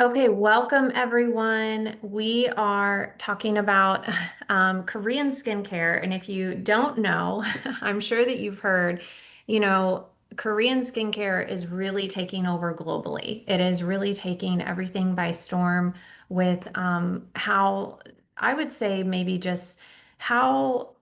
Okay, welcome everyone. We are talking about Korean skincare. And if you don't know, I'm sure that you've heard, you know, Korean skincare is really taking over globally. It is really taking everything by storm with how I would say maybe just how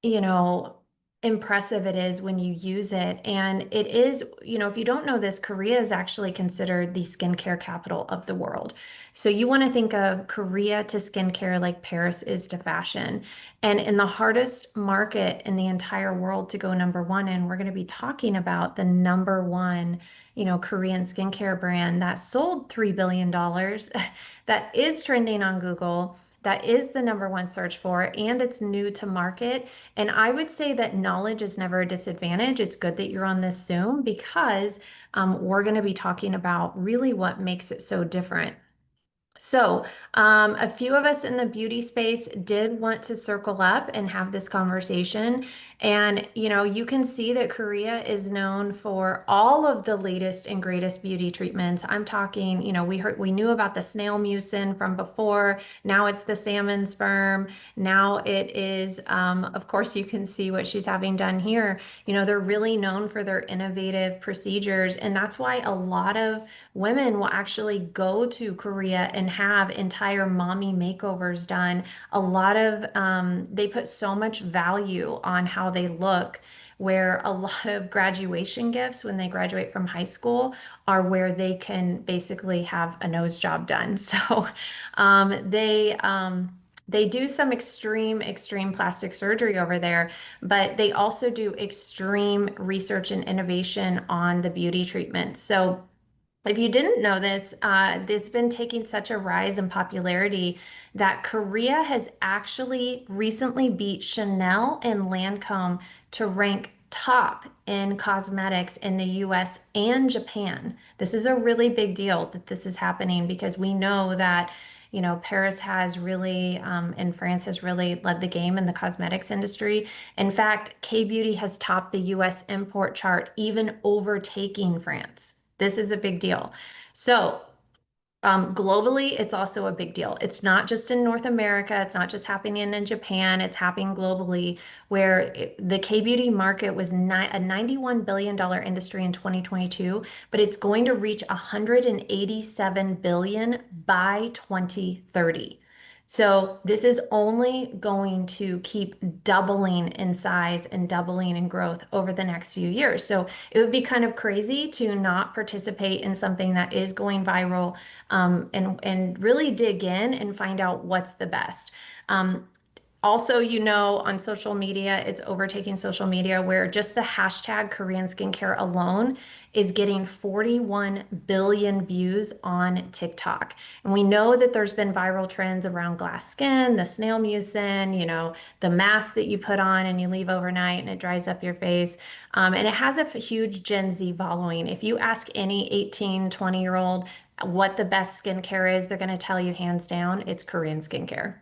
you know, impressive it is when you use it. And it is, if you don't know this, Korea is actually considered the skincare capital of the world. So you want to think of Korea to skincare like Paris is to fashion. And in the hardest market in the entire world to go number one, and we're going to be talking about the number one, Korean skincare brand that sold $3 billion, that is trending on Google. That is the number one search for, and it's new to market. And I would say that knowledge is never a disadvantage. It's good that you're on this Zoom because we're going to be talking about really what makes it so different. So, a few of us in the beauty space did want to circle up and have this conversation. And, you can see that Korea is known for all of the latest and greatest beauty treatments. I'm talking, we knew about the snail mucin from before. Now it's the salmon sperm. Now it is, of course, you can see what she's having done here. They're really known for their innovative procedures. And that's why a lot of women will actually go to Korea and have entire mommy makeovers done. A lot of, they put so much value on how they look, where a lot of graduation gifts when they graduate from high school are where they can basically have a nose job done. So they do some extreme plastic surgery over there, but they also do extreme research and innovation on the beauty treatment. So if you didn't know this, it's been taking such a rise in popularity that Korea has actually recently beat Chanel and Lancome to rank top in cosmetics in the US and Japan. This is a really big deal that this is happening because we know that, Paris has really, and France has really led the game in the cosmetics industry. In fact, K-beauty has topped the US import chart, even overtaking France. This is a big deal. So, globally, it's also a big deal. It's not just in North America. It's not just happening in Japan. It's happening globally, where the K-beauty market was a $91 billion industry in 2022, but it's going to reach 187 billion by 2030. So this is only going to keep doubling in size and doubling in growth over the next few years. So it would be kind of crazy to not participate in something that is going viral, and really dig in and find out what's the best. Also, on social media, it's overtaking social media where just the hashtag Korean skincare alone is getting 41 billion views on TikTok. And we know that there's been viral trends around glass skin, the snail mucin, the mask that you put on and you leave overnight and it dries up your face. And it has a huge Gen Z following. If you ask any 18, 20-year-old what the best skincare is, they're going to tell you hands down, it's Korean skincare.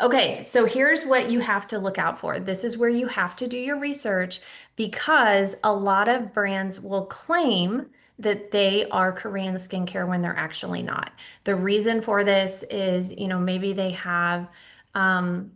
Okay, so here's what you have to look out for. This is where you have to do your research because a lot of brands will claim that they are Korean skincare when they're actually not. The reason for this is, maybe they have, um,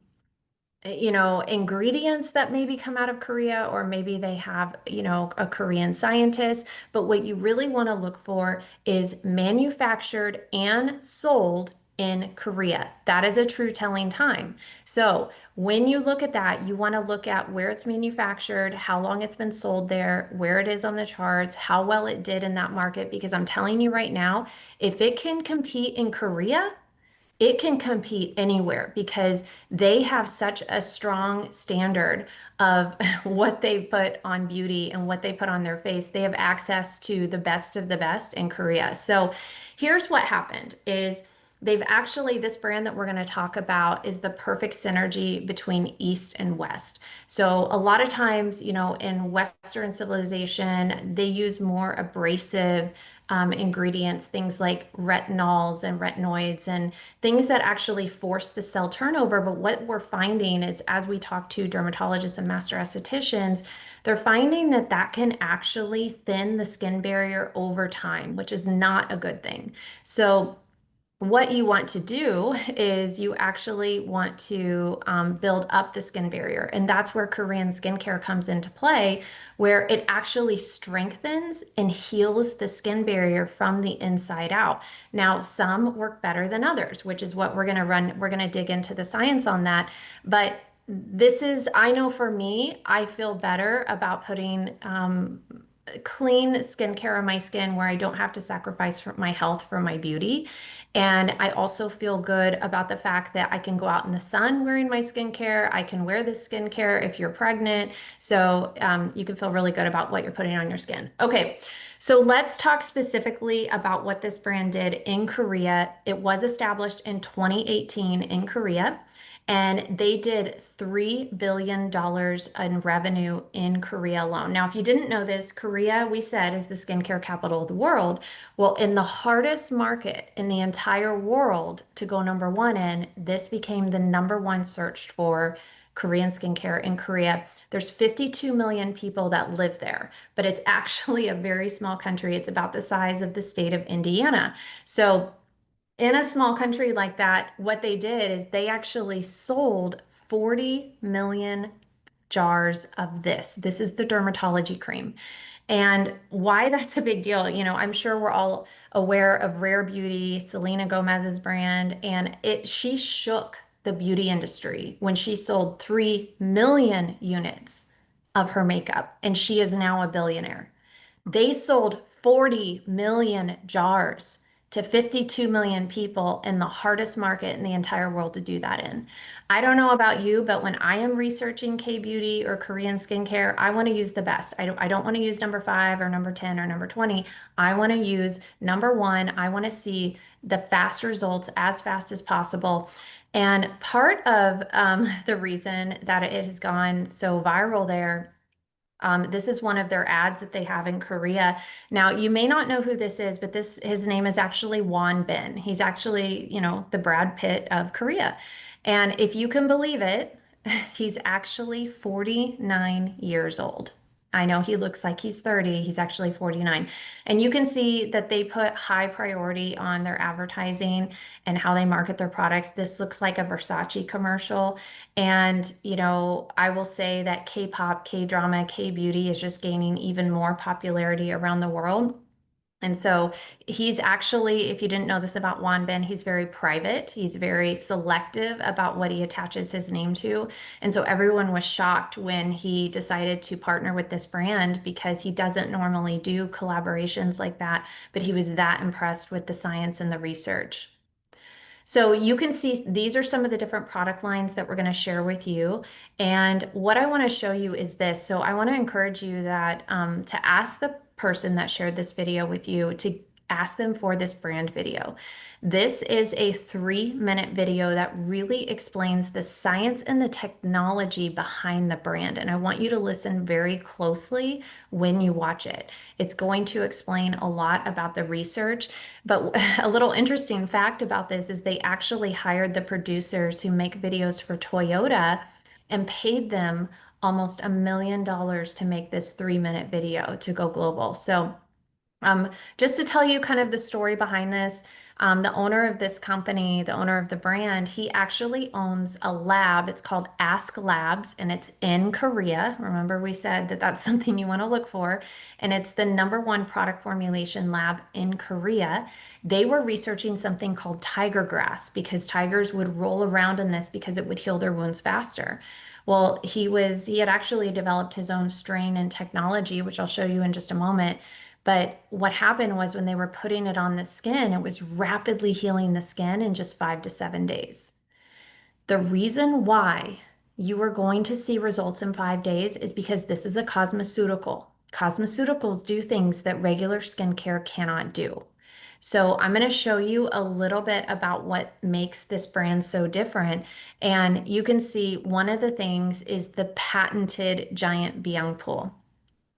ingredients that maybe come out of Korea, or maybe they have, a Korean scientist. But what you really want to look for is manufactured and sold in Korea. That is a true telling time. So when you look at that, you want to look at where it's manufactured, how long it's been sold there, where it is on the charts, how well it did in that market. Because I'm telling you right now, if it can compete in Korea, it can compete anywhere because they have such a strong standard of what they put on beauty and what they put on their face. They have access to the best of the best in Korea. So here's what happened is They've actually, this brand that we're going to talk about is the perfect synergy between East and West. So, a lot of times, in Western civilization, they use more abrasive ingredients, things like retinols and retinoids, and things that actually force the cell turnover. But what we're finding is, as we talk to dermatologists and master estheticians, they're finding that that can actually thin the skin barrier over time, which is not a good thing. So, what you want to do is you actually want to build up the skin barrier. And that's where Korean skincare comes into play, where it actually strengthens and heals the skin barrier from the inside out. Now, some work better than others, which is what we're going to run. We're going to dig into the science on that. But I know for me, I feel better about putting clean skincare on my skin where I don't have to sacrifice for my health for my beauty. And I also feel good about the fact that I can go out in the sun wearing my skincare. I can wear this skincare if you're pregnant. So you can feel really good about what you're putting on your skin. Okay, so let's talk specifically about what this brand did in Korea. It was established in 2018 in Korea. And they did $3 billion in revenue in Korea alone. Now, if you didn't know this, Korea, we said, is the skincare capital of the world. Well, in the hardest market in the entire world to go number one in, this became the number one searched for Korean skincare in Korea. There's 52 million people that live there, but it's actually a very small country. It's about the size of the state of Indiana. So, in a small country like that, what they did is they actually sold 40 million jars of this. This is the dermatology cream. And why that's a big deal, I'm sure we're all aware of Rare Beauty, Selena Gomez's brand, and she shook the beauty industry when she sold 3 million units of her makeup, and she is now a billionaire. They sold 40 million jars to 52 million people in the hardest market in the entire world to do that in. I don't know about you, but when I am researching K-beauty or Korean skincare, I want to use the best. I don't want to use number 5 or number 10 or number 20. I want to use number 1. I want to see the fast results as fast as possible. And part of the reason that it has gone so viral there, this is one of their ads that they have in Korea. Now, you may not know who this is, but his name is actually Won Bin. He's actually, the Brad Pitt of Korea. And if you can believe it, he's actually 49 years old. I know he looks like he's 30. He's actually 49. And you can see that they put high priority on their advertising and how they market their products. This looks like a Versace commercial. And, I will say that K-pop, K-drama, K-beauty is just gaining even more popularity around the world. And so he's actually, if you didn't know this about Won Bin, he's very private. He's very selective about what he attaches his name to. And so everyone was shocked when he decided to partner with this brand because he doesn't normally do collaborations like that, but he was that impressed with the science and the research. So you can see these are some of the different product lines that we're going to share with you. And what I want to show you is this. So I want to encourage you that to ask the person that shared this video with you to ask them for this brand video. This is a 3-minute video that really explains the science and the technology behind the brand. And I want you to listen very closely when you watch it. It's going to explain a lot about the research. But a little interesting fact about this is they actually hired the producers who make videos for Toyota and paid them almost $1 million to make this 3-minute video to go global. So just to tell you kind of the story behind this, the owner of this company, the owner of the brand, he actually owns a lab. It's called Ask Labs, and it's in Korea. Remember, we said that that's something you want to look for. And it's the number one product formulation lab in Korea. They were researching something called tiger grass because tigers would roll around in this because it would heal their wounds faster. Well, he had actually developed his own strain and technology, which I'll show you in just a moment. But what happened was when they were putting it on the skin, it was rapidly healing the skin in just 5 to 7 days. The reason why you are going to see results in 5 days is because this is a cosmeceutical. Cosmeceuticals do things that regular skincare cannot do. So I'm going to show you a little bit about what makes this brand so different. And you can see one of the things is the patented giant Biang pool.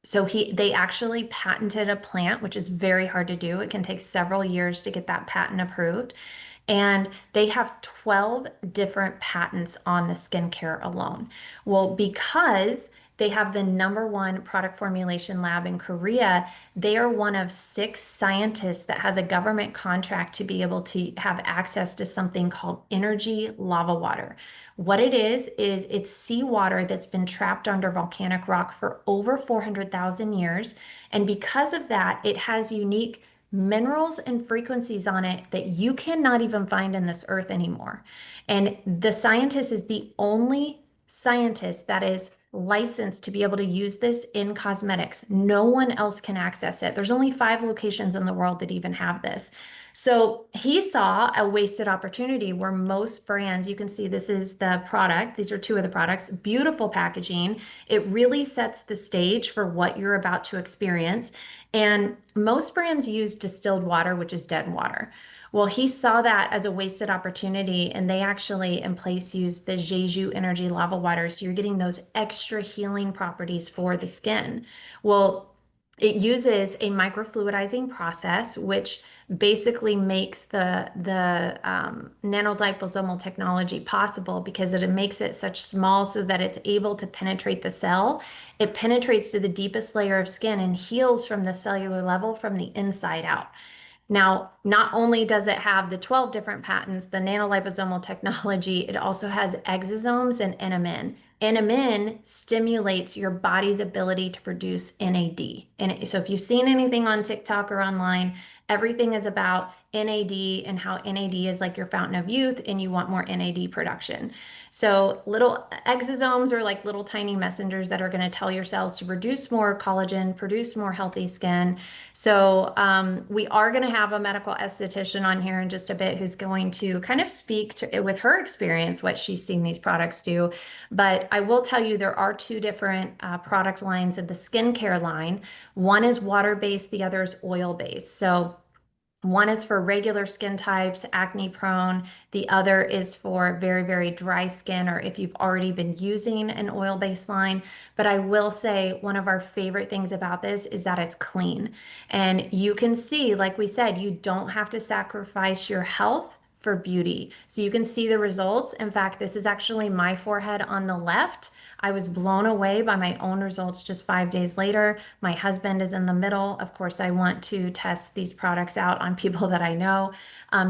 So they actually patented a plant, which is very hard to do. It can take several years to get that patent approved. And they have 12 different patents on the skincare alone. Well, because they have the number one product formulation lab in Korea, they are one of six scientists that has a government contract to be able to have access to something called energy lava water. What it is it's seawater that's been trapped under volcanic rock for over 400,000 years. And because of that, it has unique minerals and frequencies on it that you cannot even find in this earth anymore. And the scientist is the only scientist that is licensed to be able to use this in cosmetics. No one else can access it. There's only 5 locations in the world that even have this. So he saw a wasted opportunity where most brands, you can see this is the product. These are two of the products, beautiful packaging. It really sets the stage for what you're about to experience. And most brands use distilled water, which is dead water. Well, he saw that as a wasted opportunity, and they actually, in place, use the Jeju Energy Lava Water. So you're getting those extra healing properties for the skin. Well, it uses a microfluidizing process, which basically makes the nanoliposomal technology possible because it makes it such small so that it's able to penetrate the cell. It penetrates to the deepest layer of skin and heals from the cellular level from the inside out. Now, not only does it have the 12 different patents, the nanoliposomal technology, it also has exosomes and NMN. NMN stimulates your body's ability to produce NAD. And so if you've seen anything on TikTok or online, everything is about NAD and how NAD is like your fountain of youth and you want more NAD production. So little exosomes are like little tiny messengers that are going to tell your cells to produce more collagen, produce more healthy skin. So we are going to have a medical esthetician on here in just a bit who's going to kind of speak to with her experience what she's seen these products do. But I will tell you there are two different product lines of the skincare line. One is water-based, the other is oil-based. So one is for regular skin types, acne prone. The other is for very, very dry skin or if you've already been using an oil-based line. But I will say one of our favorite things about this is that it's clean. And you can see, like we said, you don't have to sacrifice your health for beauty. So you can see the results. In fact, this is actually my forehead on the left. I was blown away by my own results just 5 days later. My husband is in the middle. Of course, I want to test these products out on people that I know.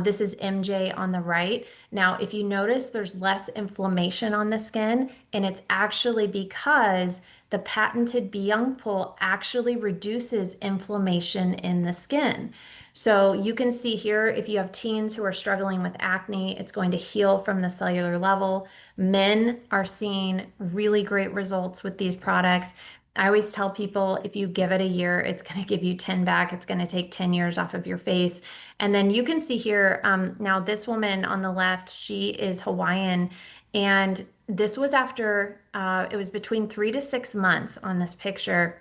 This is MJ on the right. Now, if you notice, there's less inflammation on the skin, and it's actually because the patented Biangpul actually reduces inflammation in the skin. So you can see here, if you have teens who are struggling with acne, it's going to heal from the cellular level. Men are seeing really great results with these products. I always tell people if you give it a year, it's going to give you 10 back. It's going to take 10 years off of your face. And then you can see here, now this woman on the left, she is Hawaiian. And this was after, it was between 3 to 6 months on this picture.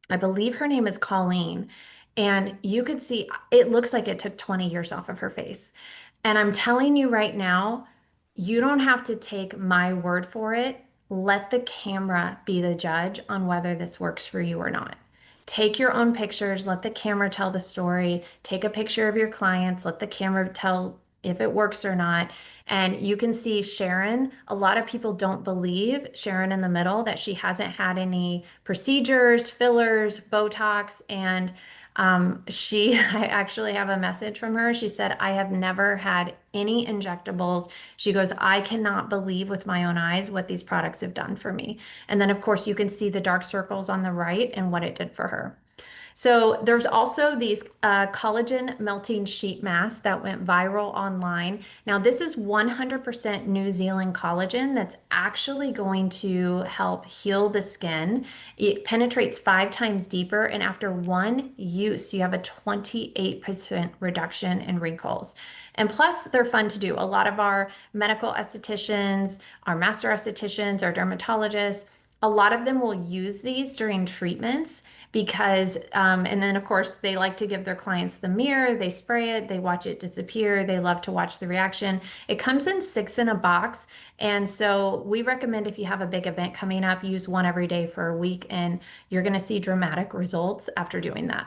I believe her name is Colleen. And you could see it looks like it took 20 years off of her face. And I'm telling you right now, you don't have to take my word for it. Let the camera be the judge on whether this works for you or not. Take your own pictures, let the camera tell the story. Take a picture of your clients, let the camera tell if it works or not. And you can see Sharon, a lot of people don't believe Sharon in the middle that she hasn't had any procedures, fillers, Botox, and I actually have a message from her. She said, I have never had any injectables. She goes, I cannot believe with my own eyes what these products have done for me. And then, of course, you can see the dark circles on the right and what it did for her. So there's also these collagen melting sheet masks that went viral online. Now this is 100% New Zealand collagen that's actually going to help heal the skin. It penetrates 5 times deeper, and after one use, you have a 28% reduction in wrinkles. And plus, they're fun to do. A lot of our medical estheticians, our master estheticians, our dermatologists, a lot of them will use these during treatments because, and then of course, they like to give their clients the mirror, they spray it, they watch it disappear, they love to watch the reaction. It comes in 6 in a box. And so we recommend if you have a big event coming up, use one every day for a week, and you're going to see dramatic results after doing that.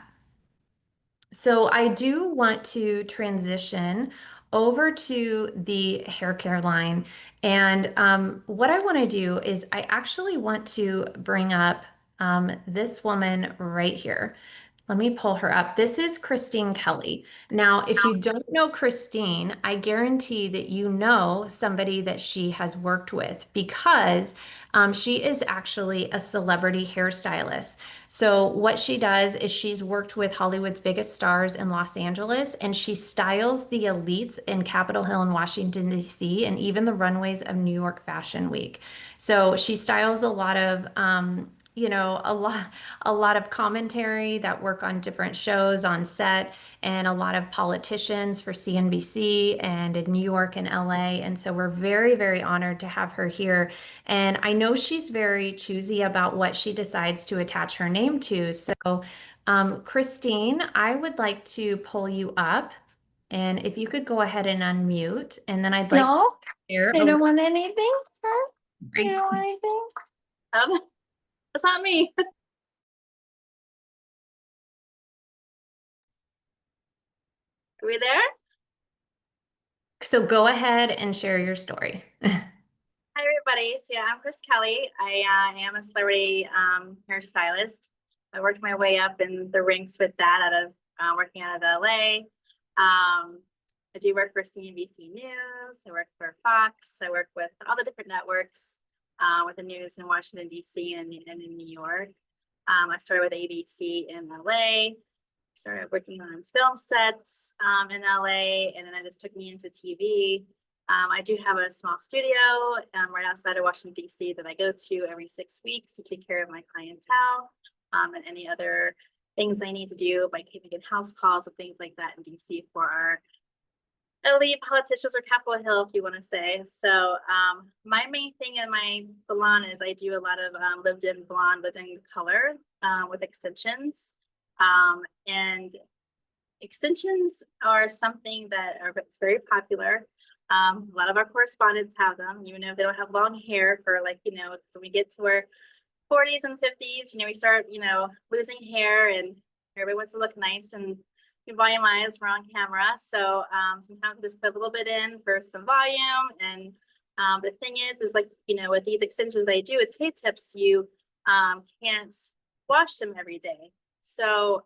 So I do want to transition over to the hair care line. And what I want to do is I actually want to bring up this woman right here. Let me pull her up. This is Christine Kelly. Now, if you don't know Christine, I guarantee that you know somebody that she has worked with because she is actually a celebrity hairstylist. So, what she does is she's worked with Hollywood's biggest stars in Los Angeles, and she styles the elites in Capitol Hill and Washington, D.C., and even the runways of New York Fashion Week. So, she styles a lot of a lot of commentary that work on different shows on set, and a lot of politicians for CNBC and in New York and LA. And so we're very, very honored to have her here. And I know she's very choosy about what she decides to attach her name to. So, Christine, I would like to pull you up. And if you could go ahead and unmute, and then I'd like to No, share a you little don't want anything? Huh? You break. don't want anything? That's not me. Are we there? So go ahead and share your story. Hi, everybody. So yeah, I'm Chris Kelly. I am a celebrity hairstylist. I worked my way up in the ranks with that out of working out of LA. I do work for CNBC News. I work for Fox. I work with all the different networks with the news in Washington, D.C. and in New York. I started with ABC in LA. Started working on film sets in LA, and then it just took me into TV. I do have a small studio right outside of Washington, D.C. that I go to every 6 weeks to take care of my clientele and any other things I need to do by making house calls and things like that in D.C. for our elite politicians, or Capitol Hill, if you want to say. So my main thing in my salon is I do a lot of lived-in blonde, lived-in color with extensions. And extensions are something that are very popular. A lot of our correspondents have them, even if they don't have long hair for so we get to our 40s and 50s, we start, losing hair, and everybody wants to look nice and volumize. We're on camera. So sometimes we just put a little bit in for some volume. And the thing is like, with these extensions I do with K-tips, you can't wash them every day. So,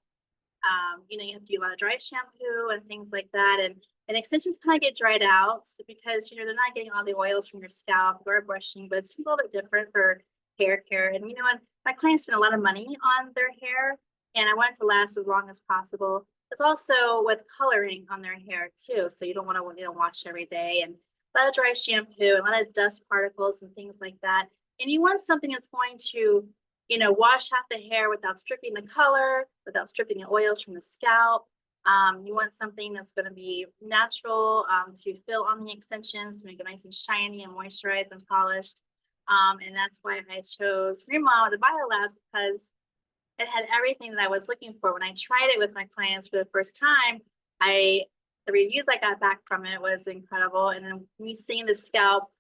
you have to do a lot of dry shampoo and things like that. And extensions kind of get dried out because, they're not getting all the oils from your scalp or brushing, but it's a little bit different for hair care. And, my clients spend a lot of money on their hair, and I want it to last as long as possible. It's also with coloring on their hair too. So you don't want to, wash every day, and a lot of dry shampoo, a lot of dust particles and things like that. And you want something that's going to wash out the hair without stripping the color, without stripping the oils from the scalp. You want something that's going to be natural to fill on the extensions to make it nice and shiny and moisturized and polished. And that's why I chose Fremont with the BioLab, because it had everything that I was looking for. When I tried it with my clients for the first time, the reviews I got back from it was incredible. And then me seeing the scalp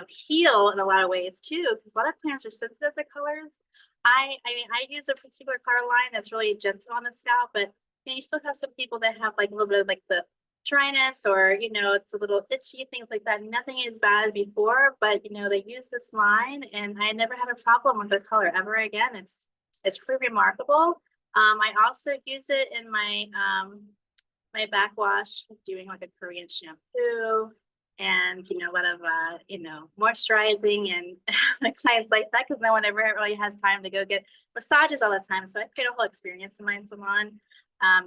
heal in a lot of ways too, because a lot of plants are sensitive to colors. I mean, I use a particular color line that's really gentle on the scalp, but you still have some people that have like a little bit of like the dryness, or it's a little itchy, things like that. Nothing is bad before, but they use this line, and I never had a problem with the color ever again. It's pretty remarkable. I also use it in my my backwash, doing like a Korean shampoo, and a lot of moisturizing, and my clients like that because no one ever really has time to go get massages all the time. So I create a whole experience in my salon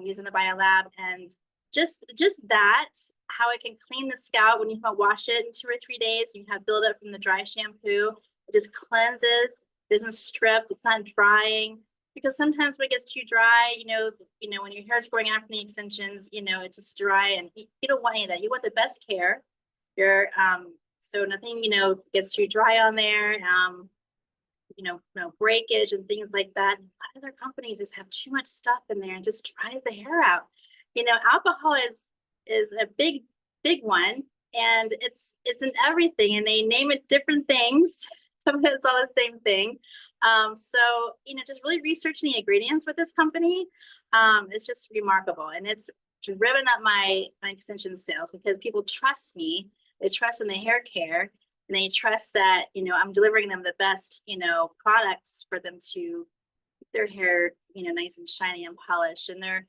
using the BioLab, and just that, how it can clean the scalp when you don't wash it in 2 or 3 days. You have buildup from the dry shampoo. It just cleanses, doesn't strip, it's not drying. Because sometimes when it gets too dry, when your hair is growing out from the extensions, it's just dry, and you don't want any of that. You want the best care. So nothing, gets too dry on there. breakage and things like that. And a lot of other companies just have too much stuff in there and just dries the hair out. Alcohol is a big one, and it's in everything, and they name it different things. Sometimes it's all the same thing. So just really researching the ingredients with this company, it's just remarkable, and it's driven up my extension sales because people trust me. They trust in the hair care, and they trust that I'm delivering them the best products for them to keep their hair nice and shiny and polished, and their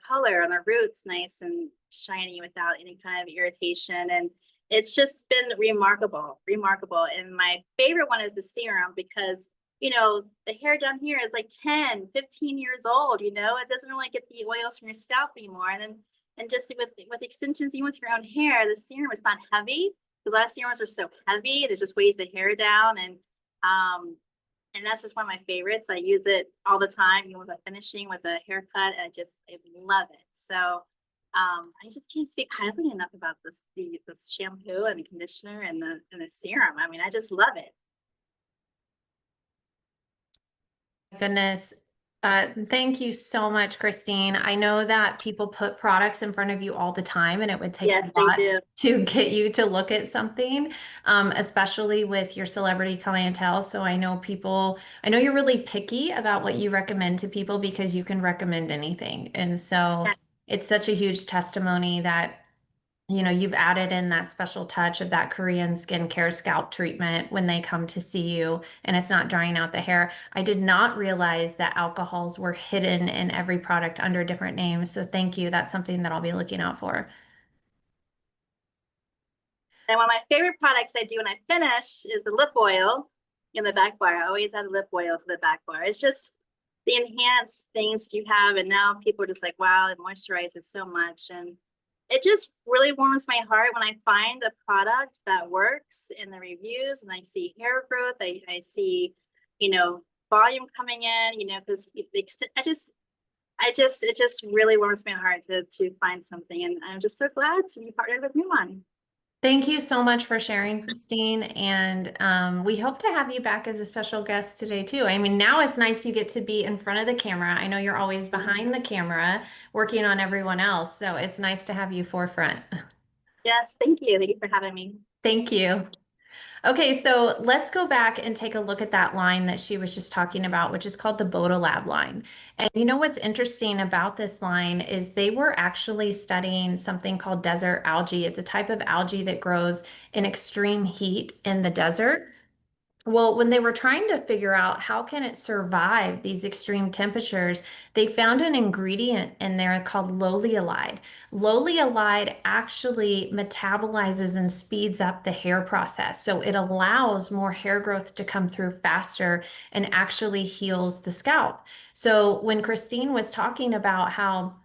color and their roots nice and shiny without any kind of irritation. And it's just been remarkable. And my favorite one is the serum because the hair down here is like 10, 15 years old. It doesn't really get the oils from your scalp anymore. And just with extensions, even with your own hair, the serum is not heavy, because a lot of serums are so heavy, it just weighs the hair down. And that's just one of my favorites. I use it all the time, with a finishing, with a haircut. I love it. So I just can't speak highly enough about this shampoo and the conditioner and the serum. I mean, I just love it. Goodness. Thank you so much, Christine. I know that people put products in front of you all the time, and it would take Yes, a lot they do. to get you to look at something, especially with your celebrity clientele. So I know you're really picky about what you recommend to people because you can recommend anything. And so Yeah. it's such a huge testimony that you've added in that special touch of that Korean skincare scalp treatment when they come to see you, and it's not drying out the hair. I did not realize that alcohols were hidden in every product under different names. So thank you. That's something that I'll be looking out for. And one of my favorite products I do when I finish is the lip oil in the back bar. I always add lip oil to the back bar. It's just the enhanced things you have. And now people are just like, wow, it moisturizes so much. And it just really warms my heart when I find a product that works in the reviews, and I see hair growth. I see, volume coming in, because it just really warms my heart to find something. And I'm just so glad to be partnered with Newman. Thank you so much for sharing, Christine. And we hope to have you back as a special guest today, too. I mean, now it's nice you get to be in front of the camera. I know you're always behind the camera working on everyone else. So it's nice to have you forefront. Yes, thank you. Thank you for having me. Thank you. Okay, so let's go back and take a look at that line that she was just talking about, which is called the Bodolab line. And what's interesting about this line is they were actually studying something called desert algae. It's a type of algae that grows in extreme heat in the desert. Well, when they were trying to figure out how can it survive these extreme temperatures, they found an ingredient in there called loleolide. Loleolide actually metabolizes and speeds up the hair process. So it allows more hair growth to come through faster and actually heals the scalp. So when Christine was talking about how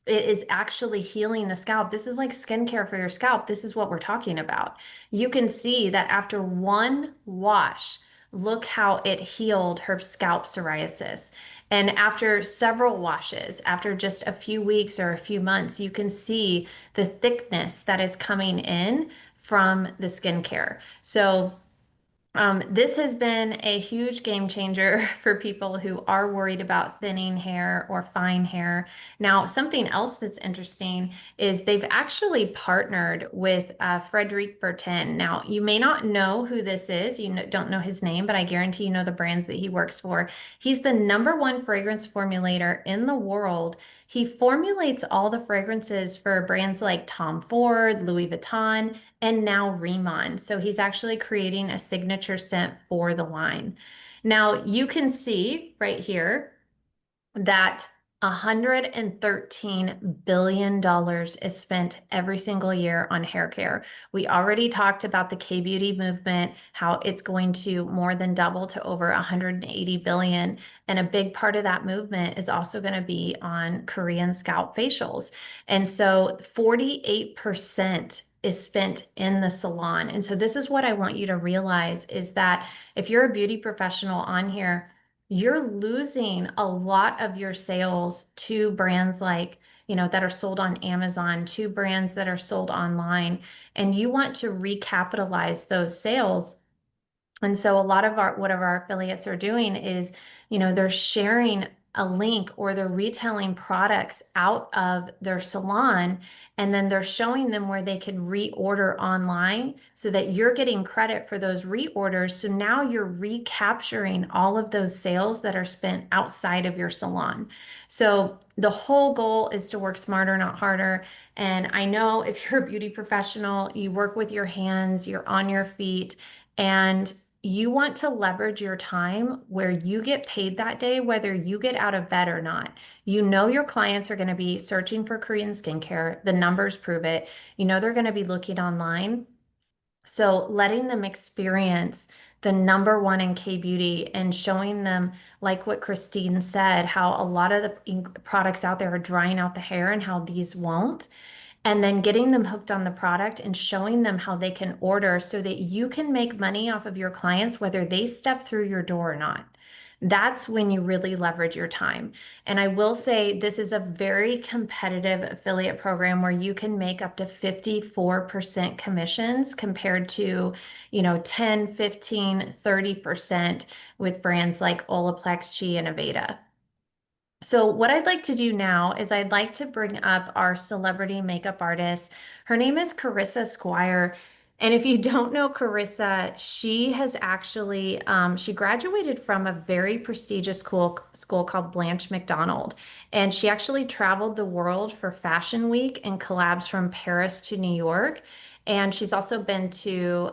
it is actually healing the scalp. This is like skincare for your scalp. This is what we're talking about. You can see that after one wash, look how it healed her scalp psoriasis. And after several washes, after just a few weeks or a few months, you can see the thickness that is coming in from the skincare. So this has been a huge game changer for people who are worried about thinning hair or fine hair. Now, something else that's interesting is they've actually partnered with Frederic Bertin. Now, you may not know who this is, don't know his name, but I guarantee you know the brands that he works for. He's the #1 fragrance formulator in the world. He formulates all the fragrances for brands like Tom Ford, Louis Vuitton, and now Riemann. So he's actually creating a signature scent for the line. Now you can see right here that $113 billion is spent every single year on hair care. We already talked about the K-beauty movement, how it's going to more than double to over 180 billion. And a big part of that movement is also going to be on Korean scalp facials. And so 48% is spent in the salon. And so this is what I want you to realize is that if you're a beauty professional on here, you're losing a lot of your sales to brands like, that are sold on Amazon, to brands that are sold online, and you want to recapitalize those sales. And so a lot of our affiliates are doing is, they're sharing a link or they're retailing products out of their salon, and then they're showing them where they can reorder online so that you're getting credit for those reorders. So now you're recapturing all of those sales that are spent outside of your salon. So the whole goal is to work smarter, not harder. And I know if you're a beauty professional, you work with your hands, you're on your feet, and you want to leverage your time where you get paid that day, whether you get out of bed or not. You know your clients are going to be searching for Korean skincare. The numbers prove it. You know they're going to be looking online. So letting them experience the number one in K beauty and showing them, like what Christine said, how a lot of the products out there are drying out the hair and how these won't, and then getting them hooked on the product and showing them how they can order so that you can make money off of your clients, whether they step through your door or not. That's when you really leverage your time. And I will say this is a very competitive affiliate program where you can make up to 54% commissions compared to, 10, 15, 30% with brands like Olaplex, Chi, and Aveda. So what I'd like to do now is I'd like to bring up our celebrity makeup artist. Her name is Carissa Squire. And if you don't know Carissa, she has actually she graduated from a very prestigious school called Blanche McDonald. And she actually traveled the world for Fashion Week and collabs from Paris to New York. And she's also been to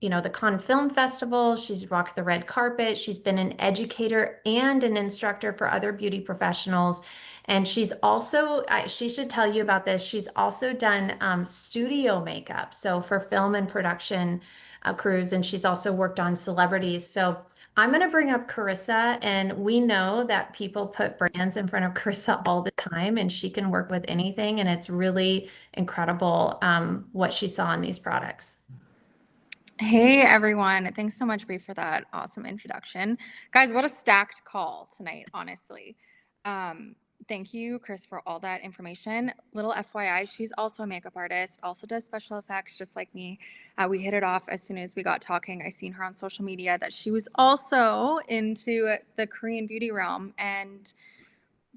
the Cannes Film Festival. She's rocked the red carpet. She's been an educator and an instructor for other beauty professionals. And she's also, she should tell you about this. She's also done studio makeup, so for film and production crews, and she's also worked on celebrities. So I'm going to bring up Carissa, and we know that people put brands in front of Carissa all the time, and she can work with anything. And it's really incredible what she saw in these products. Hey everyone, thanks so much, Brie, for that awesome introduction. Guys, what a stacked call tonight, honestly. Thank you, Chris, for all that information. Little FYI, she's also a makeup artist, also does special effects just like me. We hit it off as soon as we got talking. I seen her on social media that she was also into the Korean beauty realm. And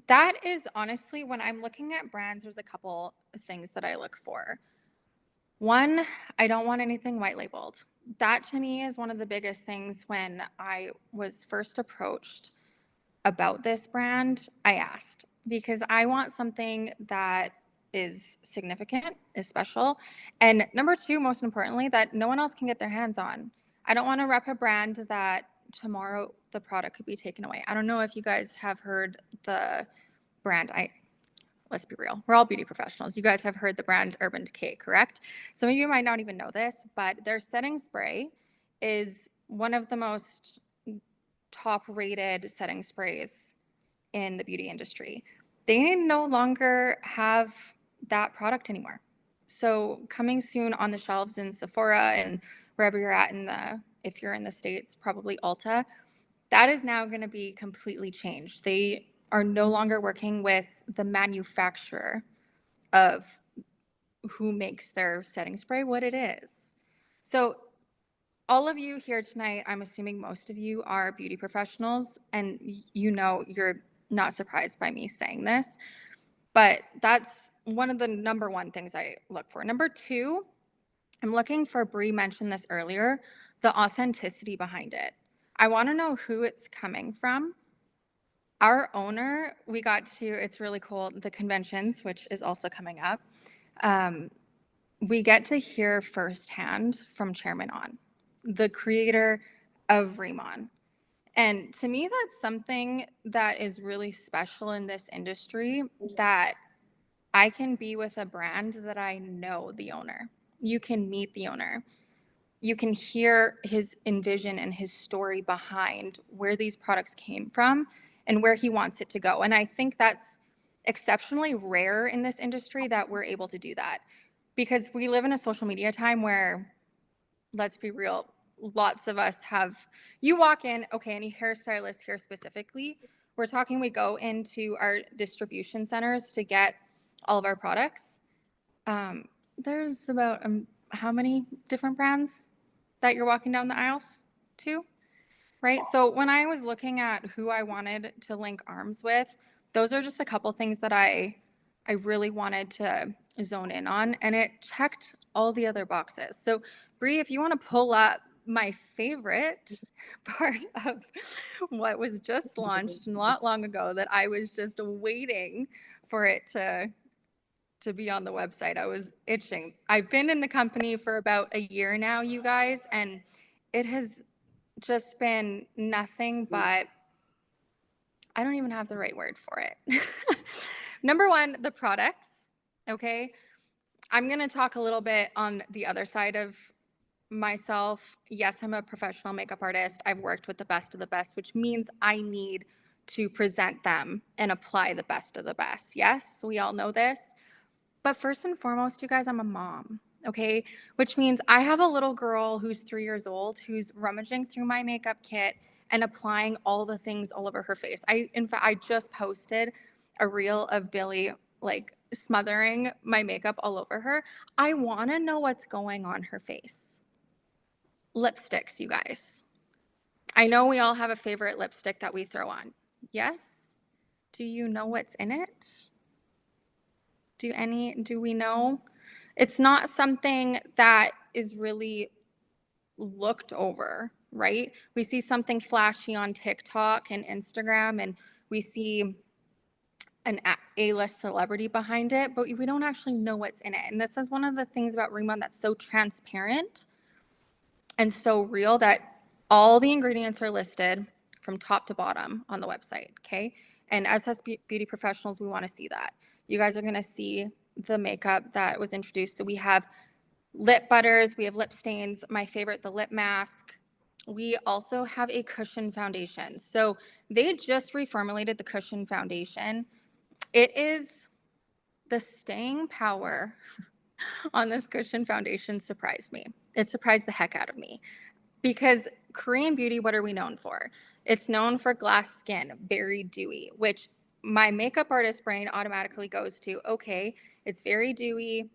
that is honestly, when I'm looking at brands, there's a couple things that I look for. One, I don't want anything white labeled. That to me is one of the biggest things. When I was first approached about this brand, I asked because I want something that is significant, is special. And number two, most importantly, that no one else can get their hands on. I don't want to rep a brand that tomorrow the product could be taken away. I don't know if you guys have heard the brand. Let's be real. We're all beauty professionals. You guys have heard the brand Urban Decay, correct? Some of you might not even know this, but their setting spray is one of the most top rated setting sprays in the beauty industry. They no longer have that product anymore. So coming soon on the shelves in Sephora and wherever you're at if you're in the States, probably Ulta, that is now going to be completely changed. They are no longer working with the manufacturer of who makes their setting spray what it is. So all of you here tonight, I'm assuming most of you are beauty professionals, and you're not surprised by me saying this, but that's one of the number one things I look for. Number two, I'm looking for, Brie mentioned this earlier, the authenticity behind it. I want to know who it's coming from. Our owner, it's really cool, the conventions, which is also coming up. We get to hear firsthand from Chairman On, the creator of Remon. And to me, that's something that is really special in this industry, that I can be with a brand that I know the owner. You can meet the owner. You can hear his envision and his story behind where these products came from and where he wants it to go. And I think that's exceptionally rare in this industry that we're able to do that, because we live in a social media time where, let's be real, lots of us you walk in, okay, any hairstylist here specifically, we go into our distribution centers to get all of our products. There's about how many different brands that you're walking down the aisles? to, right? So when I was looking at who I wanted to link arms with, those are just a couple things that I really wanted to zone in on, and it checked all the other boxes. So Bree, if you want to pull up my favorite part of what was just launched not long ago that I was just waiting for it to be on the website. I was itching. I've been in the company for about a year now, you guys, and it has just been nothing but, I don't even have the right word for it. Number one, the products, okay? I'm going to talk a little bit on the other side of myself. Yes, I'm a professional makeup artist. I've worked with the best of the best, which means I need to present them and apply the best of the best. Yes, we all know this. But first and foremost, you guys, I'm a mom, okay? Which means I have a little girl who's 3 years old who's rummaging through my makeup kit and applying all the things all over her face. In fact, I just posted a reel of Billy like smothering my makeup all over her. I want to know what's going on her face. Lipsticks, you guys. I know we all have a favorite lipstick that we throw on. Yes? Do you know what's in it? Do we know? It's not something that is really looked over, right? We see something flashy on TikTok and Instagram, and we see an A-list celebrity behind it, but we don't actually know what's in it. And this is one of the things about Rimmon that's so transparent and so real, that all the ingredients are listed from top to bottom on the website, okay? And as beauty professionals, we want to see that. You guys are going to see the makeup that was introduced. So we have lip butters, we have lip stains, my favorite, the lip mask. We also have a cushion foundation. So they just reformulated the cushion foundation. It is the staying power on this cushion foundation surprised me. It surprised the heck out of me. Because Korean beauty, what are we known for? It's known for glass skin, very dewy, which my makeup artist brain automatically goes to, okay, it's very dewy,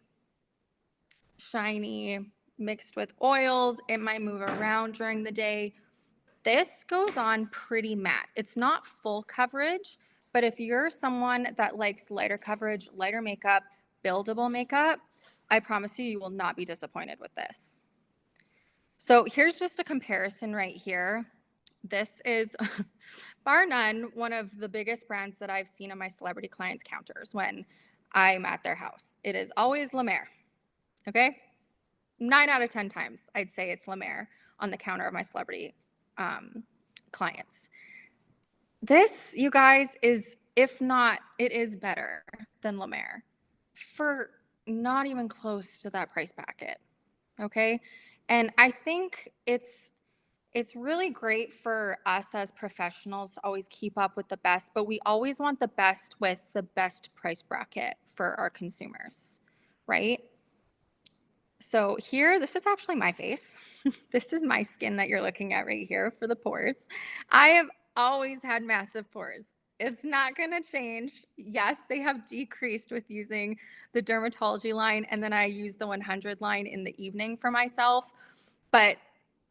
shiny, mixed with oils. It might move around during the day. This goes on pretty matte. It's not full coverage, but if you're someone that likes lighter coverage, lighter makeup, buildable makeup, I promise you, you will not be disappointed with this. So here's just a comparison right here. This is, bar none, one of the biggest brands that I've seen on my celebrity clients' counters when I'm at their house. It is always La Mer, okay? 9 out of 10 times, I'd say it's La Mer on the counter of my celebrity clients. This, you guys, is, if not, it is better than La Mer for not even close to that price bracket, okay? And I think it's really great for us as professionals to always keep up with the best, but we always want the best with the best price bracket for our consumers, right? So here, this is actually my face. This is my skin that you're looking at right here for the pores. I have always had massive pores. It's not going to change. Yes, they have decreased with using the dermatology line, and then I use the 100 line in the evening for myself. But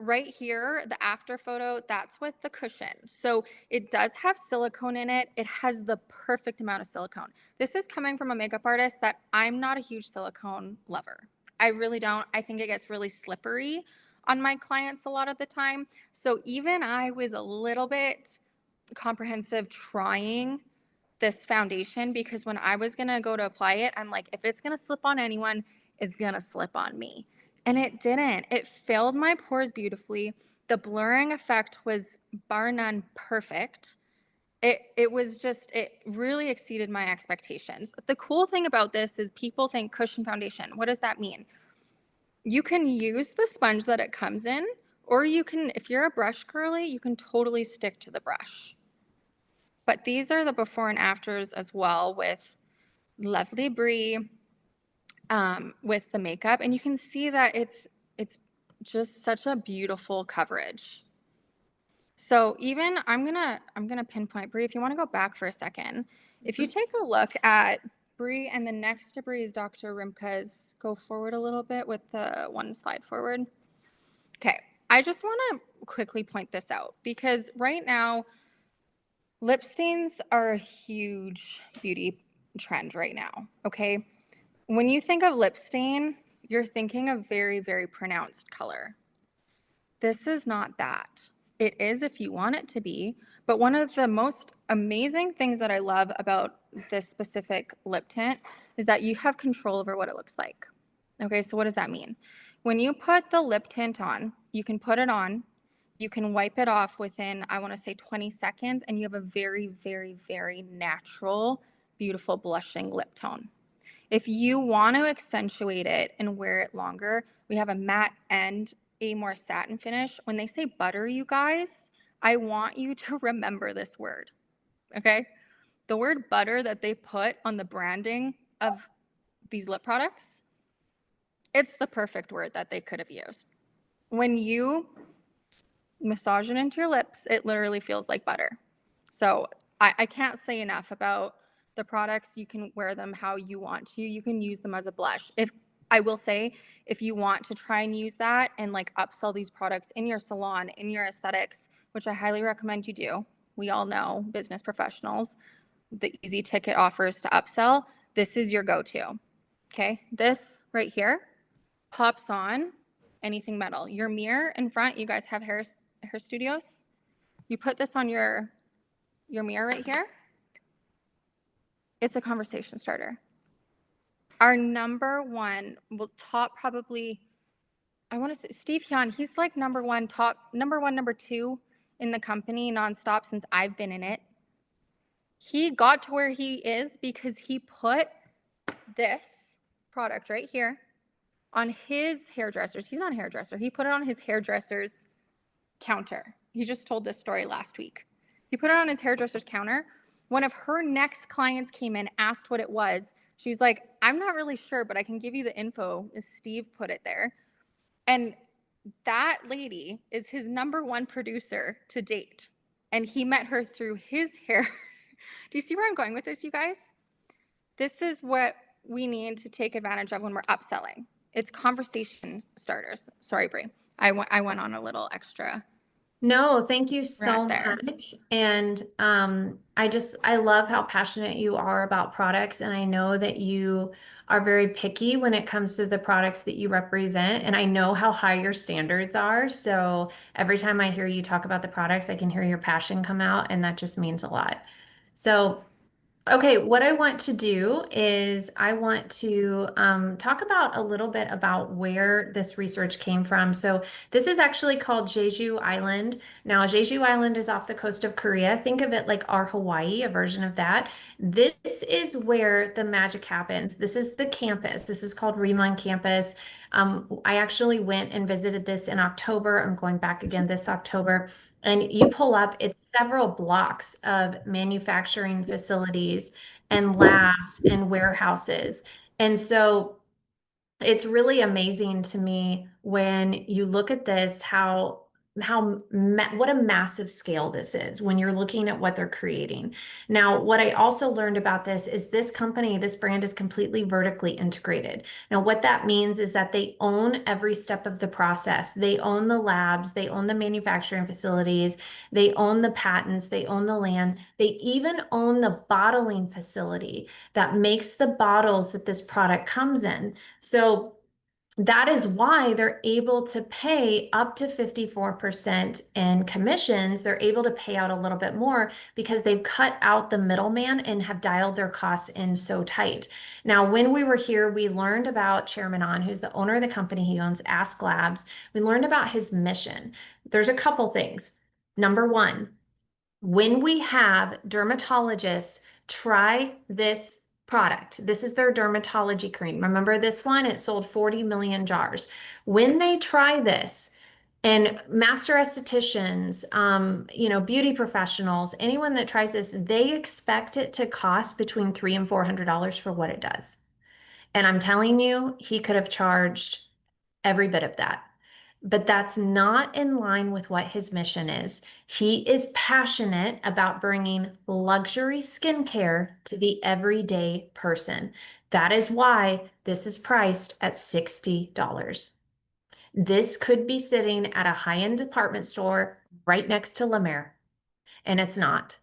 right here, the after photo, that's with the cushion. So it does have silicone in it. It has the perfect amount of silicone. This is coming from a makeup artist that I'm not a huge silicone lover. I really don't. I think it gets really slippery on my clients a lot of the time. So even I was a little bit comprehensive trying this foundation, because when I was going to go to apply it, I'm like, if it's going to slip on anyone, it's going to slip on me. And it didn't. It filled my pores beautifully. The blurring effect was bar none perfect. It was just, it really exceeded my expectations. The cool thing about this is people think cushion foundation. What does that mean? You can use the sponge that it comes in, or you can, if you're a brush girly, you can totally stick to the brush. But these are the before and afters as well with lovely Brie, with the makeup, and you can see that it's just such a beautiful coverage. So even I'm gonna pinpoint Brie. If you want to go back for a second, if you take a look at Brie, and then next to Brie is Dr. Rimka's. Go forward a little bit with the one slide forward. Okay, I just want to quickly point this out because right now, lip stains are a huge beauty trend right now. Okay. When you think of lip stain, you're thinking of very, very pronounced color. This is not that. It is if you want it to be, but one of the most amazing things that I love about this specific lip tint is that you have control over what it looks like. Okay, so what does that mean? When you put the lip tint on, you can put it on, you can wipe it off within, I want to say 20 seconds, and you have a very, very, very natural, beautiful blushing lip tone. If you want to accentuate it and wear it longer, we have a matte and a more satin finish. When they say butter, you guys, I want you to remember this word, okay? The word butter that they put on the branding of these lip products, it's the perfect word that they could have used. When you massage it into your lips, it literally feels like butter. So I can't say enough about the products. You can wear them how you want to. You can use them as a blush. If I will say, if you want to try and use that and like upsell these products in your salon, in your aesthetics, which I highly recommend you do. We all know business professionals, the easy ticket offers to upsell. This is your go-to. Okay. This right here pops on anything metal. Your mirror in front, you guys have hair studios. You put this on your mirror right here. It's a conversation starter. Our number one, well, top probably, I want to say Steve Hyun, he's like number one, number two in the company nonstop since I've been in it. He got to where he is because he put this product right here on his hairdressers. He's not a hairdresser. He put it on his hairdresser's counter. He just told this story last week. He put it on his hairdresser's counter. One of her next clients came in, asked what it was. She was like, I'm not really sure, but I can give you the info. Steve put it there. And that lady is his number one producer to date. And he met her through his hair. Do you see where I'm going with this, you guys? This is what we need to take advantage of when we're upselling. It's conversation starters. Sorry, Brie. I went on a little extra No, thank you so rant there. much. And I love how passionate you are about products. And I know that you are very picky when it comes to the products that you represent. And I know how high your standards are. So every time I hear you talk about the products, I can hear your passion come out, and that just means a lot. So okay, what I want to do is I want to talk about a little bit about where this research came from. So this is actually called Jeju Island. Now, Jeju Island is off the coast of Korea. Think of it like our Hawaii, a version of that. This is where the magic happens. This is the campus. This is called Reamline Campus. I actually went and visited this in October. I'm going back again this October. And you pull up, it's several blocks of manufacturing facilities and labs and warehouses. And so it's really amazing to me when you look at this, what a massive scale this is when you're looking at what they're creating. Now, what I also learned about this is this company, this brand is completely vertically integrated. Now, what that means is that they own every step of the process. They own the labs, they own the manufacturing facilities, they own the patents, they own the land, they even own the bottling facility that makes the bottles that this product comes in. So that is why they're able to pay up to 54% in commissions. They're able to pay out a little bit more because they've cut out the middleman and have dialed their costs in so tight. Now, when we were here, we learned about Chairman On, who's the owner of the company. He owns Ask Labs. We learned about his mission. There's a couple things. Number one, when we have dermatologists try this product, this is their dermatology cream. Remember this one? It sold 40 million jars. When they try this, and master estheticians, beauty professionals, anyone that tries this, they expect it to cost between $300 and $400 for what it does. And I'm telling you, he could have charged every bit of that. But that's not in line with what his mission is. He is passionate about bringing luxury skincare to the everyday person. That is why this is priced at $60. This could be sitting at a high-end department store right next to La Mer, and it's not.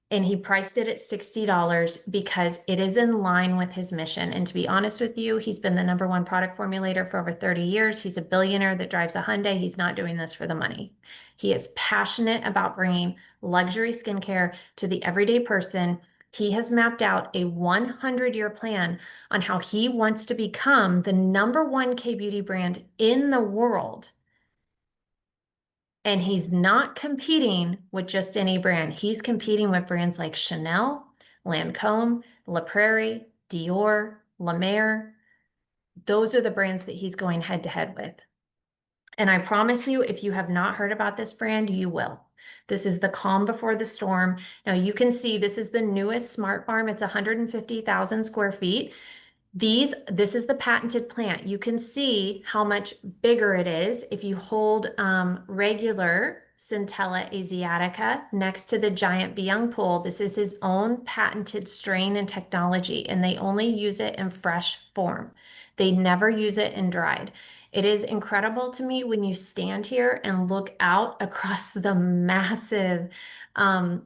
And he priced it at $60 because it is in line with his mission. And to be honest with you, he's been the #1 product formulator for over 30 years. He's a billionaire that drives a Hyundai. He's not doing this for the money. He is passionate about bringing luxury skincare to the everyday person. He has mapped out a 100-year plan on how he wants to become the #1 K-beauty brand in the world. And he's not competing with just any brand. He's competing with brands like Chanel, Lancome, La Prairie, Dior, La Mer. Those are the brands that he's going head to head with. And I promise you, if you have not heard about this brand, you will. This is the calm before the storm. Now you can see this is the newest smart farm. It's 150,000 square feet. This is the patented plant. You can see how much bigger it is if you hold regular Centella asiatica next to the giant Byung pool. This is his own patented strain and technology, and they only use it in fresh form. They never use it in dried. It is incredible to me when you stand here and look out across the massive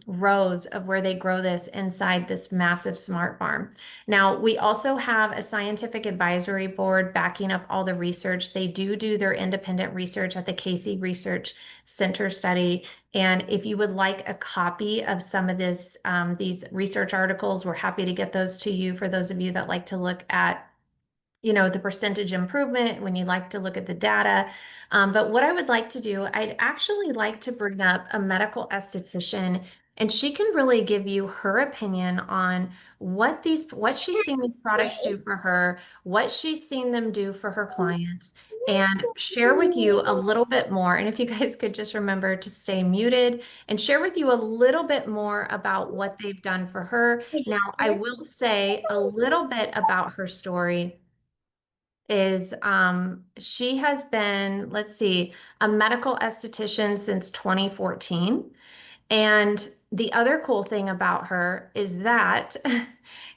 rows of where they grow this inside this massive smart farm. Now, we also have a scientific advisory board backing up all the research. They do their independent research at the Casey Research Center study. And if you would like a copy of some of these research articles, we're happy to get those to you for those of you that like to look at the percentage improvement when you like to look at the data. But what I would like to do, I'd actually like to bring up a medical esthetician, and she can really give you her opinion on what she's seen these products do for her, what she's seen them do for her clients, and share with you a little bit more. And if you guys could just remember to stay muted and share with you a little bit more about what they've done for her. Now, I will say a little bit about her story is she has been, let's see, a medical esthetician since 2014. And the other cool thing about her is that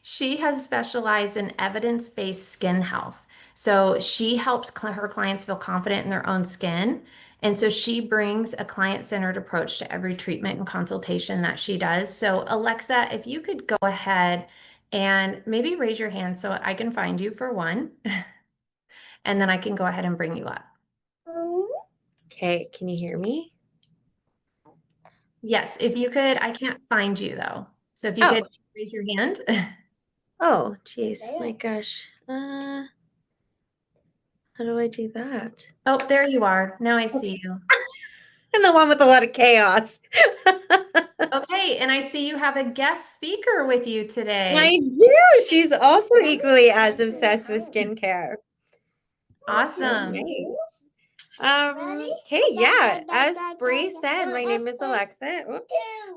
she has specialized in evidence-based skin health. So she helps her clients feel confident in their own skin. And so she brings a client-centered approach to every treatment and consultation that she does. So Alexa, if you could go ahead and maybe raise your hand so I can find you for one. And then I can go ahead and bring you up. Okay, can you hear me? Yes, if you could, I can't find you though. So if you could raise your hand. Oh, geez, my gosh. How do I do that? Oh, there you are. Now I see you. I'm the one with a lot of chaos. Okay, and I see you have a guest speaker with you today. I do. She's also equally as obsessed with skincare. Awesome. Nice. Okay, yeah. As Bree said, my name is Alexa. Oops.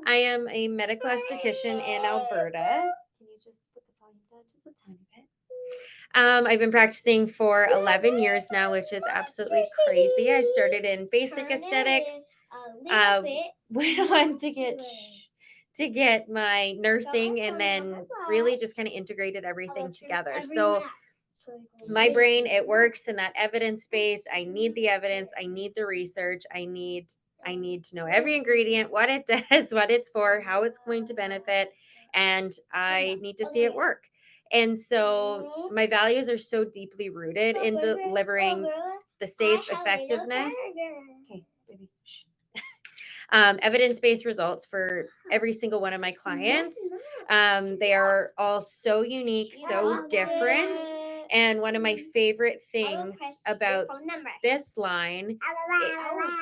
I am a medical esthetician in Alberta. Can you just put the volume down just a tiny bit? I've been practicing for 11 years now, which is absolutely crazy. I started in basic aesthetics. Went on to get my nursing, and then really just kind of integrated everything together. So my brain, it works in that evidence space. I need the evidence. I need the research. I need to know every ingredient, what it does, what it's for, how it's going to benefit, and I need to see it work. And so my values are so deeply rooted in delivering the safe effectiveness. Okay, baby. Evidence-based results for every single one of my clients. They are all so unique, so different. And one of my favorite things about this line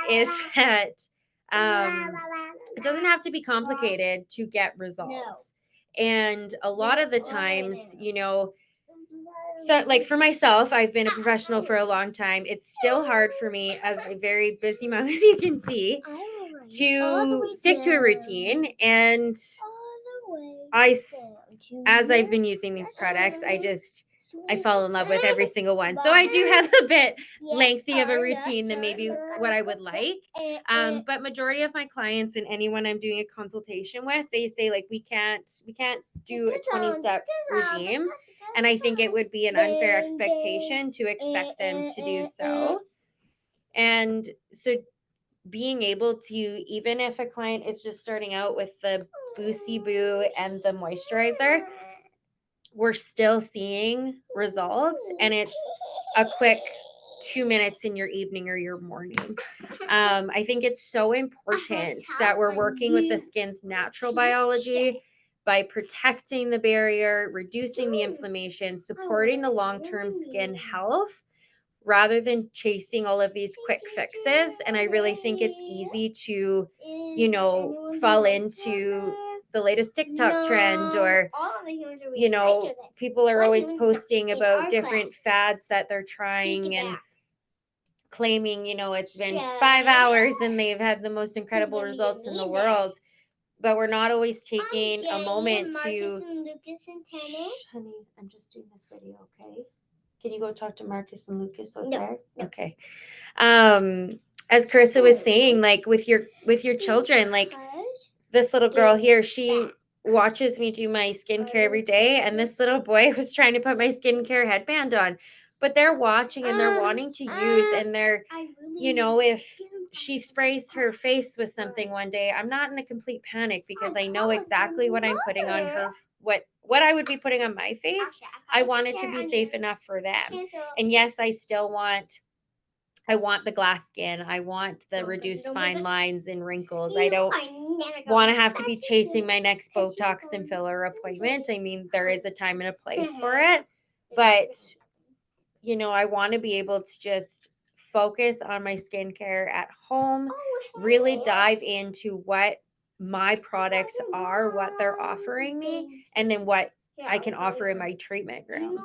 is that it doesn't have to be complicated to get results. And a lot of the times, so like for myself, I've been a professional for a long time. It's still hard for me as a very busy mom, as you can see, to stick to a routine. And as I've been using these products, I fall in love with every single one. So I do have a bit lengthy of a routine than maybe what I would like. But majority of my clients and anyone I'm doing a consultation with, they say like, we can't do a 20-step regime. And I think it would be an unfair expectation to expect them to do so. And so being able to, even if a client is just starting out with the Boosie Boo and the moisturizer, we're still seeing results, and it's a quick 2 minutes in your evening or your morning. I think it's so important that we're working with the skin's natural biology by protecting the barrier, reducing the inflammation, supporting the long-term skin health, rather than chasing all of these quick fixes. And I really think it's easy to, fall into the latest TikTok trend, or, people are always posting about different fads that they're trying and claiming, it's been 5 hours and they've had the most incredible results in the world. But we're not always taking a moment to. Shh, honey, I'm just doing this video, okay? Can you go talk to Marcus and Lucas out there? Okay. As Carissa was saying, like with your children, like this little girl here, she watches me do my skincare every day, and this little boy was trying to put my skincare headband on. But they're watching and they're wanting to use, and they're, if she sprays her face with something one day, I'm not in a complete panic because I know exactly what I'm putting on her, what I would be putting on my face. I want it to be safe enough for them. And yes, I want the glass skin. I want the reduced fine lines and wrinkles. I don't want to have to be chasing my next Botox and filler appointment. I mean, there is a time and a place for it, but I want to be able to just focus on my skincare at home, really dive into what my products are, what they're offering me, and then what I can offer in my treatment room.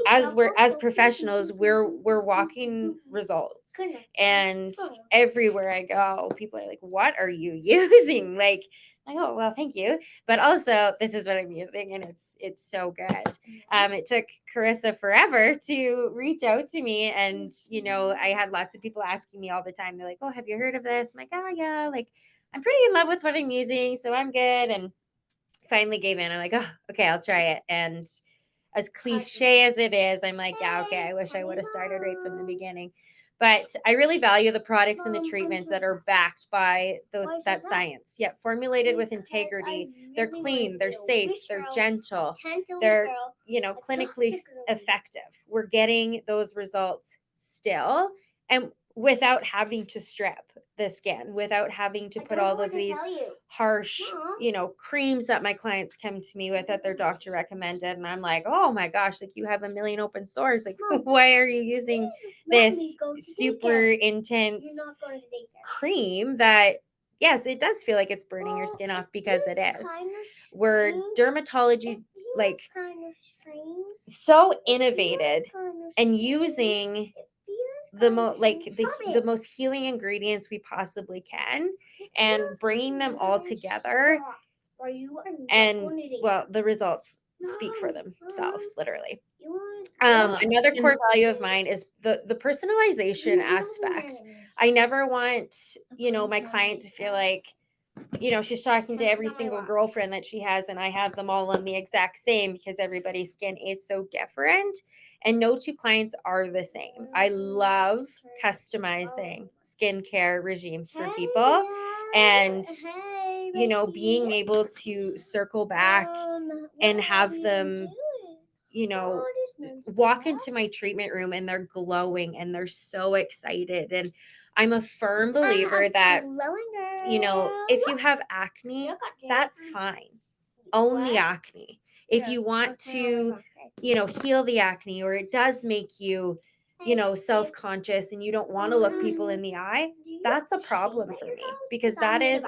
As professionals, we're walking results, and everywhere I go, people are like, "What are you using?" Like, I go, "Well, thank you, but also this is what I'm using, and it's so good." It took Carissa forever to reach out to me, and I had lots of people asking me all the time. They're like, "Oh, have you heard of this?" I'm like, "Oh yeah, like I'm pretty in love with what I'm using, so I'm good." And finally gave in. I'm like, "Oh, okay, I'll try it." And as cliche as it is, I'm like, yeah, okay, I wish I would have started right from the beginning. But I really value the products and the treatments that are backed by that science, yet formulated with integrity. They're clean, they're safe, they're gentle, they're, clinically effective. We're getting those results still, and without having to strip the skin, without having to put all of these harsh, creams that my clients come to me with that their doctor recommended. And I'm like, oh my gosh, like you have a million open sores. Like, why are you using this super intense cream that, yes, it does feel like it's burning your skin off, because it is. We're dermatology, like, so innovated and using the most healing ingredients we possibly can, and bringing them all together, and well, the results speak for themselves, literally. Another core value of mine is the personalization aspect. I never want my client to feel like she's talking to every single girlfriend that she has, and I have them all on the exact same, because everybody's skin is so different, and no two clients are the same. I love customizing skincare regimes for people, and being able to circle back and have them walk into my treatment room and they're glowing and they're so excited. And I'm a firm believer that if you have acne, that's fine. Own the acne. If you want to heal the acne, or it does make you self-conscious and you don't want to look people in the eye, that's a problem for me, because that is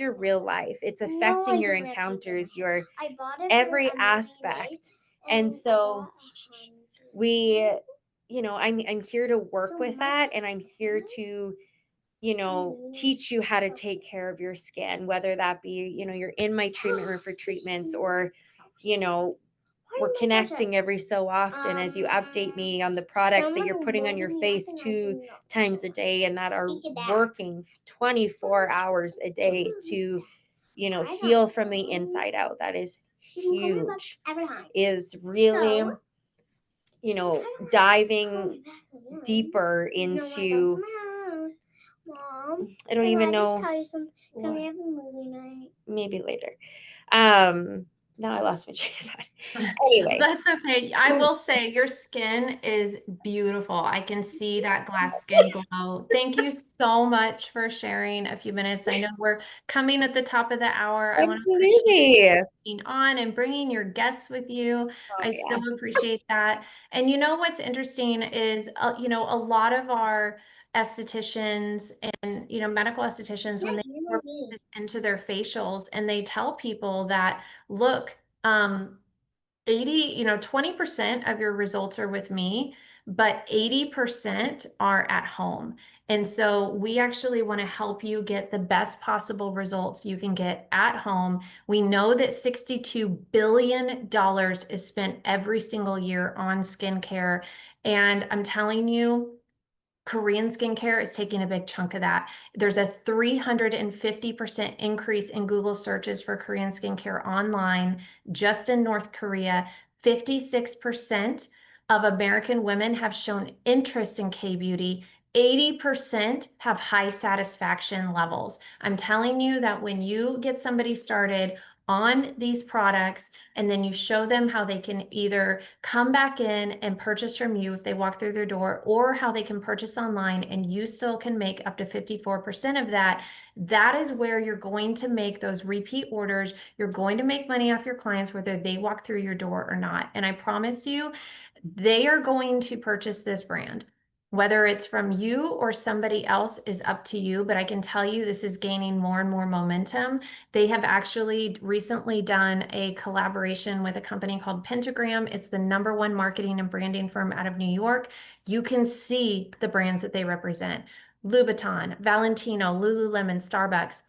your real life. It's affecting your encounters, your every aspect. And so I'm here to work with that, and I'm here to teach you how to take care of your skin, whether that be you're in my treatment room for treatments, or we're connecting every so often as you update me on the products that you're putting on your face 2 times a day, and that are working 24 hours a day to heal from the inside out. That is huge. Is really diving deeper into, Mom, I don't even know. Tell you something? Can what. we have a movie night? Maybe later. Now I lost my train of thought. Anyway, That's okay. I will say your skin is beautiful. I can see that glass skin glow. Thank you so much for sharing a few minutes. I know we're coming at the top of the hour. I want to appreciate absolutely. being on and bringing your guests with you. Oh, I so yes. appreciate that. And you know what's interesting is, a lot of our estheticians and, medical estheticians, when they work into their facials and they tell people that, look, 20% of your results are with me, but 80% are at home. And so we actually want to help you get the best possible results you can get at home. We know that $62 billion is spent every single year on skincare. And I'm telling you, Korean skincare is taking a big chunk of that. There's a 350% increase in Google searches for Korean skincare online just in North Korea. 56% of American women have shown interest in K-beauty. 80% have high satisfaction levels. I'm telling you that when you get somebody started on these products and then you show them how they can either come back in and purchase from you if they walk through their door, or how they can purchase online and you still can make up to 54% of that, that is where you're going to make those repeat orders. You're going to make money off your clients whether they walk through your door or not. And I promise you, they are going to purchase this brand. Whether it's from you or somebody else is up to you, but I can tell you this is gaining more and more momentum. They have actually recently done a collaboration with a company called Pentagram. It's the #1 marketing and branding firm out of New York. You can see the brands that they represent: Louboutin, Valentino, Lululemon, Starbucks.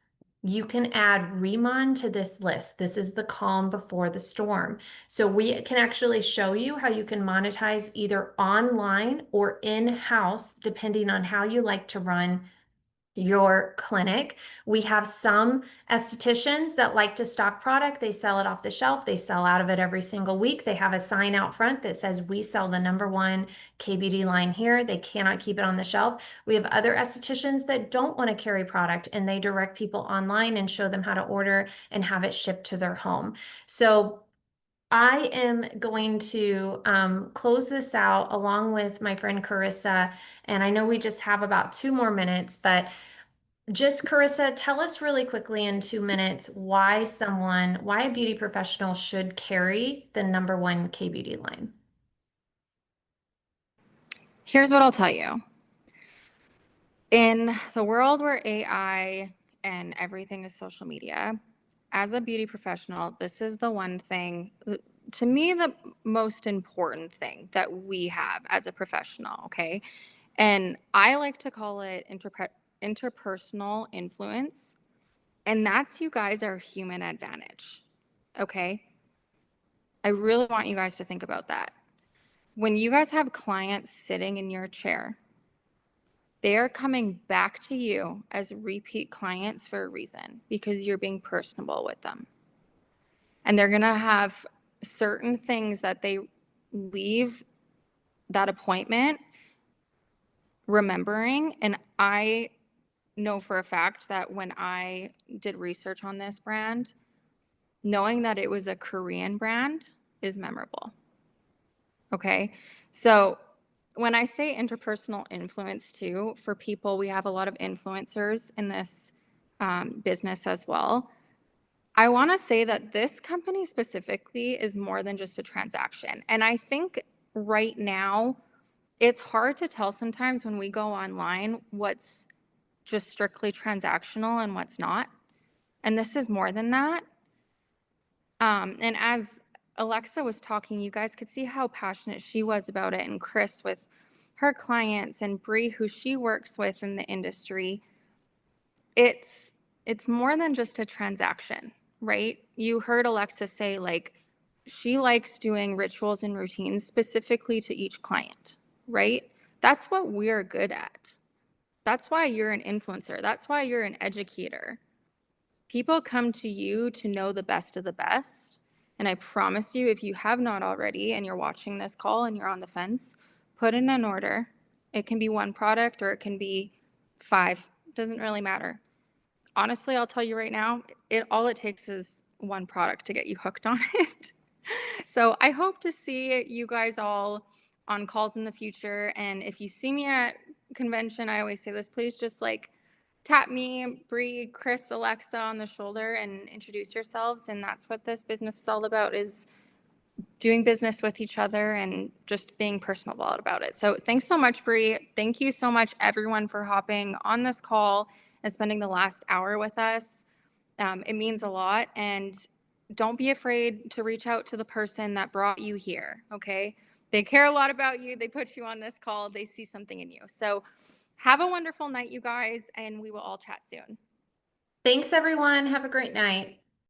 You can add Remon to this list. This is the calm before the storm. So we can actually show you how you can monetize either online or in-house, depending on how you like to run your clinic. We have some estheticians that like to stock product. They sell it off the shelf. They sell out of it every single week. They have a sign out front that says, we sell the #1 K-beauty line here. They cannot keep it on the shelf. We have other estheticians that don't want to carry product and they direct people online and show them how to order and have it shipped to their home. So I am going to close this out along with my friend Carissa. And I know we just have about 2 more minutes, but just Carissa, tell us really quickly in 2 minutes why a beauty professional should carry the #1 K-beauty line. Here's what I'll tell you. In the world where AI and everything is social media, as a beauty professional, this is the one thing, to me, the most important thing that we have as a professional, okay? And I like to call it interpersonal influence. And that's you guys our human advantage, okay? I really want you guys to think about that. When you guys have clients sitting in your chair, they are coming back to you as repeat clients for a reason, because you're being personable with them. And they're gonna have certain things that they leave that appointment remembering. And I know for a fact that when I did research on this brand, knowing that it was a Korean brand is memorable. Okay, so when I say interpersonal influence too, for people, we have a lot of influencers in this business as well. I want to say that this company specifically is more than just a transaction. And I think right now, it's hard to tell sometimes when we go online what's just strictly transactional and what's not. And this is more than that. And as Alexa was talking, you guys could see how passionate she was about it, and Chris with her clients, and Bree, who she works with in the industry. It's more than just a transaction, right? You heard Alexa say, like, she likes doing rituals and routines specifically to each client, right? That's what we're good at. That's why you're an influencer. That's why you're an educator. People come to you to know the best of the best. And I promise you, if you have not already and you're watching this call and you're on the fence, put in an order. It can be one product or it can be 5. Doesn't really matter. Honestly, I'll tell you right now, all it takes is one product to get you hooked on it. So I hope to see you guys all on calls in the future. And if you see me at convention, I always say this, please just like tap me, Bree, Chris, Alexa on the shoulder and introduce yourselves. And that's what this business is all about, is doing business with each other and just being personable about it. So thanks so much, Bree. Thank you so much, everyone, for hopping on this call and spending the last hour with us. It means a lot. And don't be afraid to reach out to the person that brought you here, okay? They care a lot about you. They put you on this call. They see something in you. So have a wonderful night, you guys, and we will all chat soon. Thanks, everyone. Have a great night.